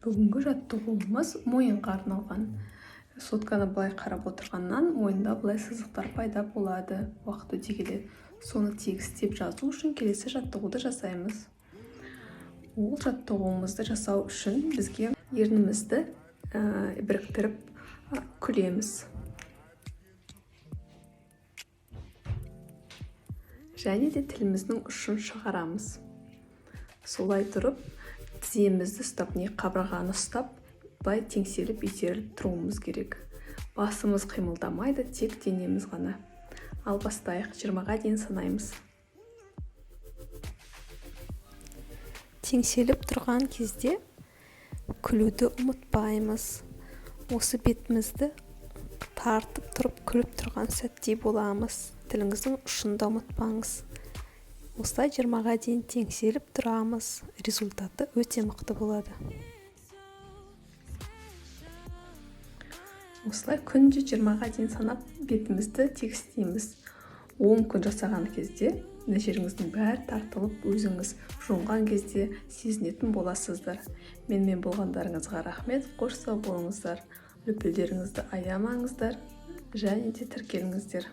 Бүгінгі жаттығуымыз мойынға арналған. Сотканы былай қарап отырғаннан мойында былай сызықтар пайда болады. Уақыт өте келе. Соны тегістеп жазу үшін келесі жаттығуды жасаймыз. Ол жаттығуымызды жасау үшін бізге ернімізді біріктіріп күлеміз. Және де тіліміздің ұшын шығарамыз. Солай тұрып, тіземізді ұстап, не қабырғаны ұстап, былай теңселіп, итеріліп тұруымыз керек. Басымыз қимылдамайды, тек денеміз ғана. Ал бастайық, 20-ға дейін санаймыз. Теңселіп тұрған кезде күлуді ұмытпаймыз. Осы бетімізді тартып тұрып, күліп тұрған сәтте боламыз. Тіліңіздің ұшында ұмытпаңыз. Осылай 20-ға дейін теңселіп тұрамыз. Результаты өте мықты болады. Осылай күнде 20-ға дейін санап бетімізді тегістейміз. 10 күн жасаған кезде жеріңіздің бәрі тартылып, өзіңіз жонған кезде сезінетін боласыздар. Менімен болғандарыңызға рахмет. Қош сау болыңыздар. Лүпілдеріңізді аямаңыздар және де тіркеліңіздер.